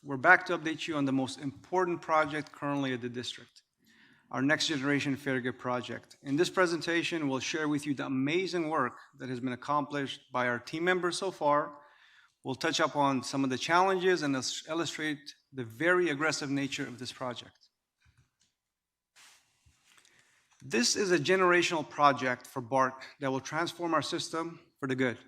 we're back to update you on the most important project currently at the district, our next generation Faregate project. In this presentation, we'll share with you the amazing work that has been accomplished by our team members so far. We'll touch up on some of the challenges and illustrate the very aggressive nature of this project. This is a generational project for BART that will transform our system for the good.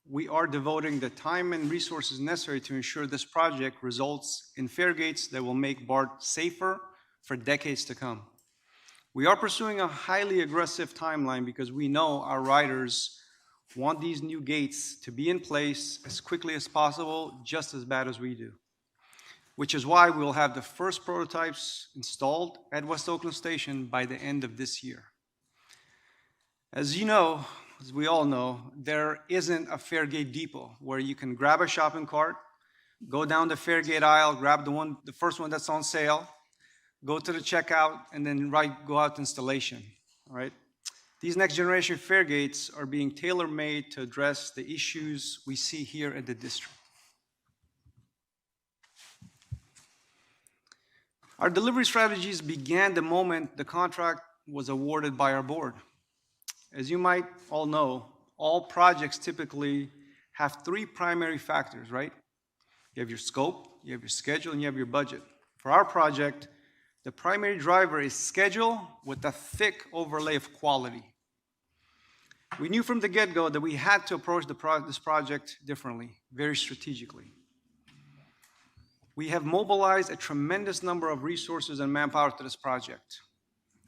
We are devoting the time and resources necessary to ensure this project results in Faregates that will make BART safer for decades to come. We are pursuing a highly aggressive timeline because we know our riders want these new gates to be in place as quickly as possible, just as bad as we do. Which is why we'll have the first prototypes installed at West Oakland Station by the end of this year. As you know, as we all know, there isn't a Faregate depot where you can grab a shopping cart, go down the Faregate aisle, grab the first one that's on sale, go to the checkout, and then go out to installation, all right? These next generation Faregates are being tailor-made to address the issues we see here at the district. Our delivery strategies began the moment the contract was awarded by our board. As you might all know, all projects typically have three primary factors, right? You have your scope, you have your schedule, and you have your budget. For our project, the primary driver is schedule with a thick overlay of quality. We knew from the get-go that we had to approach this project differently, very strategically. We have mobilized a tremendous number of resources and manpower to this project.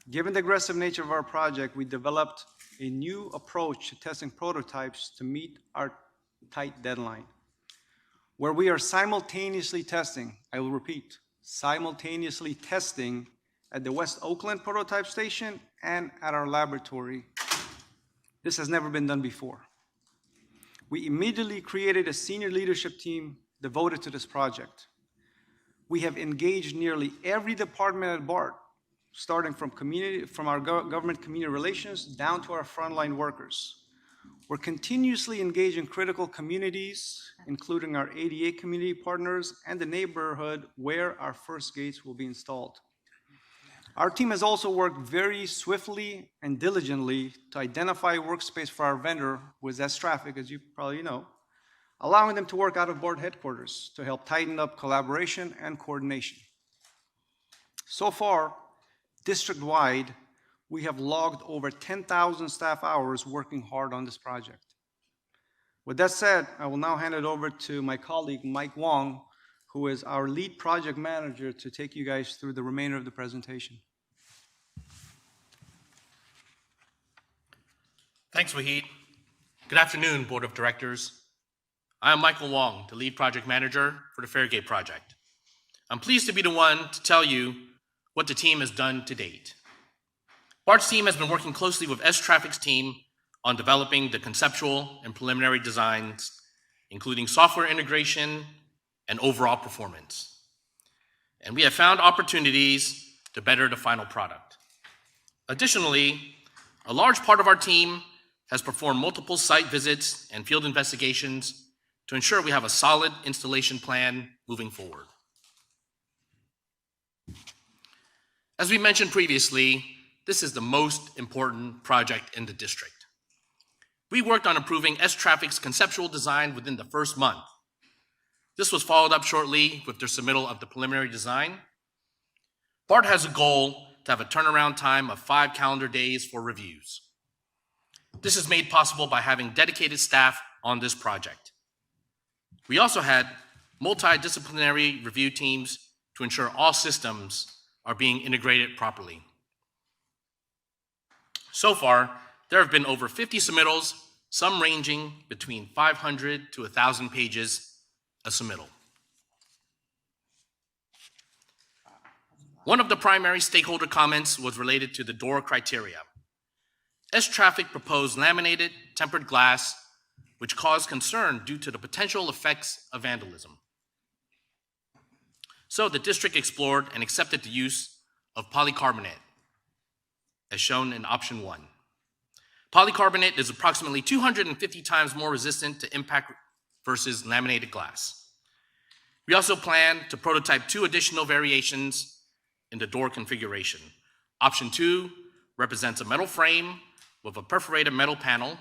Given the aggressive nature of our project, we developed a new approach to testing prototypes to meet our tight deadline, where we are simultaneously testing, I will repeat, simultaneously testing at the West Oakland prototype station and at our laboratory. This has never been done before. We immediately created a senior leadership team devoted to this project. We have engaged nearly every department at BART, starting from our government community relations down to our frontline workers. We're continuously engaged in critical communities, including our ADA community partners and the neighborhood where our first gates will be installed. Our team has also worked very swiftly and diligently to identify a workspace for our vendor with S Traffic, as you probably know, allowing them to work out of BART headquarters to help tighten up collaboration and coordination. So far, district-wide, we have logged over 10,000 staff hours working hard on this project. With that said, I will now hand it over to my colleague, Mike Wong, who is our lead project manager, to take you guys through the remainder of the presentation. Thanks, Wahid. Good afternoon, Board of Directors. I am Michael Wong, the lead project manager for the Faregate project. I'm pleased to be the one to tell you what the team has done to date. BART's team has been working closely with S Traffic's team on developing the conceptual and preliminary designs, including software integration and overall performance. And we have found opportunities to better the final product. Additionally, a large part of our team has performed multiple site visits and field investigations to ensure we have a solid installation plan moving forward. As we mentioned previously, this is the most important project in the district. We worked on improving S Traffic's conceptual design within the first month. This was followed up shortly with their submittal of the preliminary design. BART has a goal to have a turnaround time of 5 calendar days for reviews. This is made possible by having dedicated staff on this project. We also had multidisciplinary review teams to ensure all systems are being integrated properly. So far, there have been over 50 submittals, some ranging between 500 to 1,000 pages a submittal. One of the primary stakeholder comments was related to the door criteria. S Traffic proposed laminated tempered glass, which caused concern due to the potential effects of vandalism. So the district explored and accepted the use of polycarbonate, as shown in option 1. Polycarbonate is approximately 250 times more resistant to impact versus laminated glass. We also plan to prototype 2 additional variations in the door configuration. Option 2 represents a metal frame with a perforated metal panel.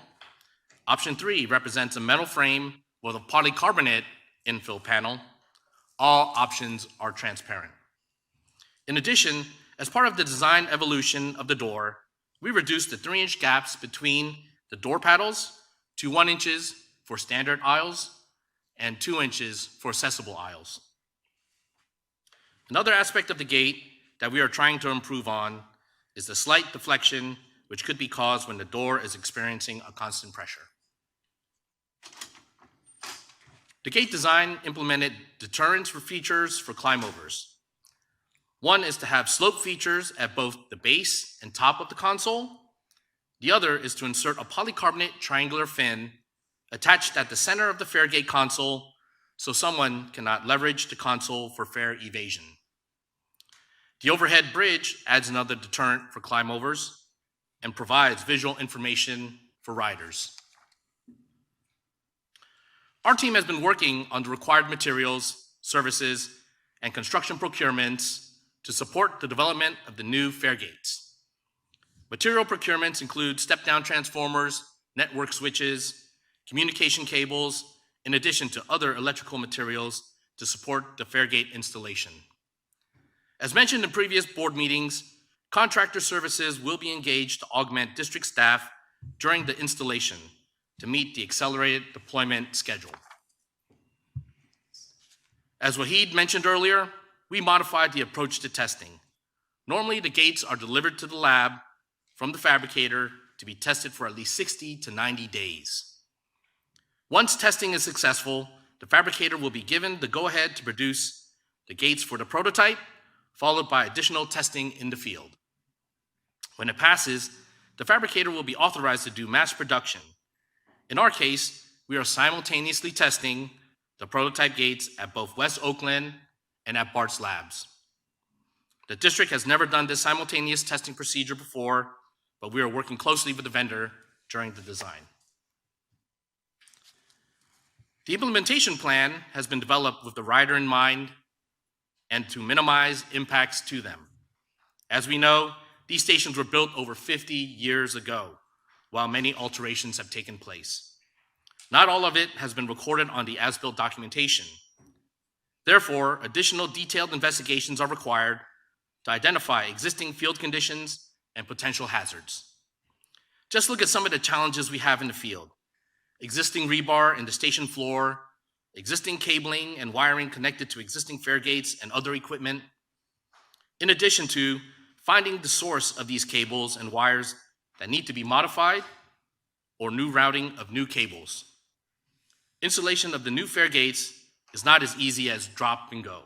Option 3 represents a metal frame with a polycarbonate infill panel. All options are transparent. In addition, as part of the design evolution of the door, we reduced the 3-inch gaps between the door paddles to 1 inch for standard aisles and 2 inches for accessible aisles. Another aspect of the gate that we are trying to improve on is the slight deflection which could be caused when the door is experiencing a constant pressure. The gate design implemented deterrence features for climb-overs. One is to have slope features at both the base and top of the console. The other is to insert a polycarbonate triangular fin attached at the center of the Faregate console so someone cannot leverage the console for fare evasion. The overhead bridge adds another deterrent for climb-overs and provides visual information for riders. Our team has been working on the required materials, services, and construction procurements to support the development of the new Faregates. Material procurements include step-down transformers, network switches, communication cables, in addition to other electrical materials to support the Faregate installation. As mentioned in previous board meetings, contractor services will be engaged to augment district staff during the installation to meet the accelerated deployment schedule. As Wahid mentioned earlier, we modified the approach to testing. Normally, the gates are delivered to the lab from the fabricator to be tested for at least 60 to 90 days. Once testing is successful, the fabricator will be given the go-ahead to produce the gates for the prototype, followed by additional testing in the field. When it passes, the fabricator will be authorized to do mass production. In our case, we are simultaneously testing the prototype gates at both West Oakland and at BART's labs. The district has never done this simultaneous testing procedure before, but we are working closely with the vendor during the design. The implementation plan has been developed with the rider in mind and to minimize impacts to them. As we know, these stations were built over 50 years ago, while many alterations have taken place. Not all of it has been recorded on the as-built documentation. Therefore, additional detailed investigations are required to identify existing field conditions and potential hazards. Just look at some of the challenges we have in the field. Existing rebar in the station floor, existing cabling and wiring connected to existing Faregates and other equipment, in addition to finding the source of these cables and wires that need to be modified or new routing of new cables. Installation of the new Faregates is not as easy as drop and go.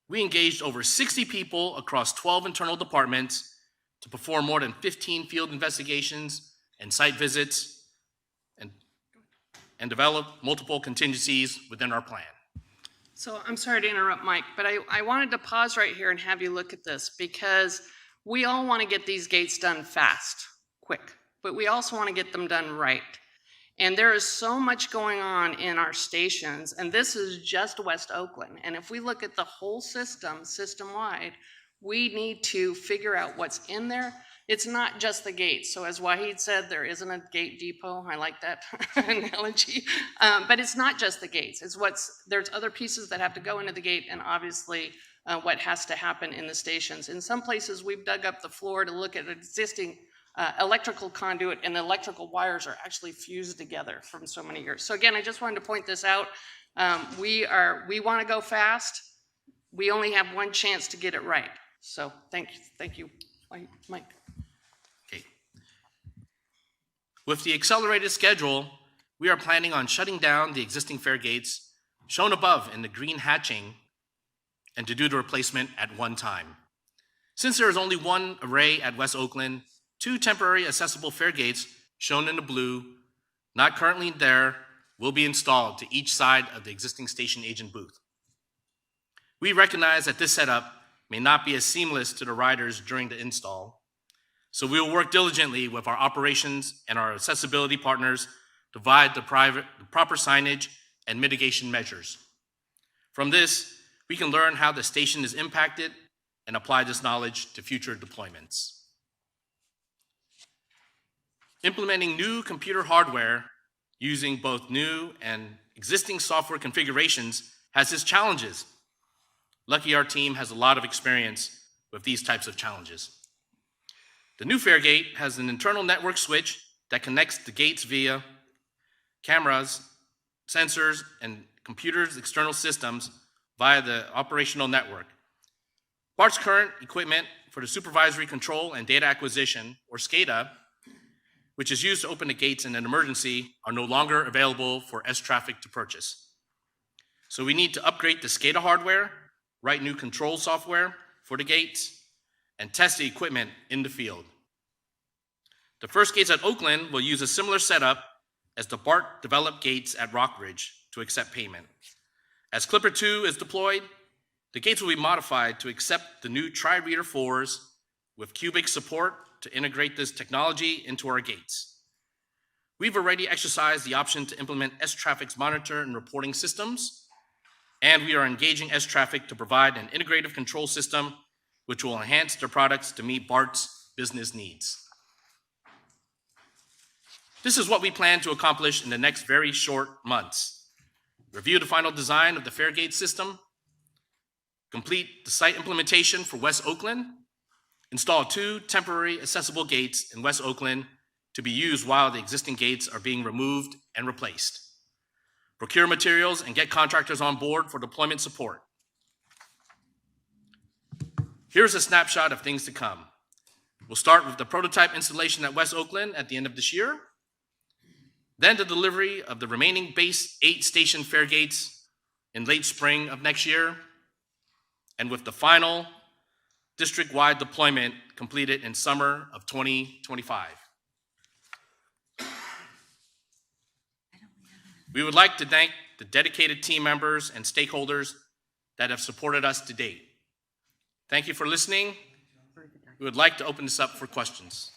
We engaged over 60 people across 12 internal departments to perform more than 15 field investigations and site visits and develop multiple contingencies within our plan. So I'm sorry to interrupt, Mike, but I wanted to pause right here and have you look at this because we all want to get these gates done fast, quick, but we also want to get them done right. And there is so much going on in our stations, and this is just West Oakland. And if we look at the whole system, system-wide, we need to figure out what's in there. It's not just the gates. So as Wahid said, there isn't a gate depot. I like that analogy. But it's not just the gates. It's there's other pieces that have to go into the gate and obviously what has to happen in the stations. In some places, we've dug up the floor to look at existing electrical conduit, and the electrical wires are actually fused together from so many years. So again, I just wanted to point this out. We want to go fast. We only have one chance to get it right. So thank you, Mike. Okay. With the accelerated schedule, we are planning on shutting down the existing Faregates shown above in the green hatching and to do the replacement at one time. Since there is only one array at West Oakland, 2 temporary accessible Faregates shown in the blue, not currently there, will be installed to each side of the existing station agent booth. We recognize that this setup may not be as seamless to the riders during the install, so we will work diligently with our operations and our accessibility partners to provide the proper signage and mitigation measures. From this, we can learn how the station is impacted and apply this knowledge to future deployments. Implementing new computer hardware using both new and existing software configurations has its challenges. Lucky our team has a lot of experience with these types of challenges. The new Faregate has an internal network switch that connects the gates via cameras, sensors, and computers' external systems via the operational network. BART's current equipment for the supervisory control and data acquisition, or SCADA, which is used to open the gates in an emergency, are no longer available for S-Traffic to purchase. So we need to upgrade the SCADA hardware, write new control software for the gates, and test the equipment in the field. The first gates at Oakland will use a similar setup as the BART developed gates at Rockridge to accept payment. As Clipper 2 is deployed, the gates will be modified to accept the new tri-reader 4s with cubic support to integrate this technology into our gates. We've already exercised the option to implement S-Traffic's monitor and reporting systems, and we are engaging S-Traffic to provide an integrative control system which will enhance their products to meet BART's business needs. This is what we plan to accomplish in the next very short months. Review the final design of the Faregate system, complete the site implementation for West Oakland, install 2 temporary accessible gates in West Oakland to be used while the existing gates are being removed and replaced. Procure materials and get contractors on board for deployment support. Here's a snapshot of things to come. We'll start with the prototype installation at West Oakland at the end of this year, then the delivery of the remaining base 8 station Faregates in late spring of next year, and with the final district-wide deployment completed in summer of 2025. We would like to thank the dedicated team members and stakeholders that have supported us to date. Thank you for listening. We would like to open this up for questions.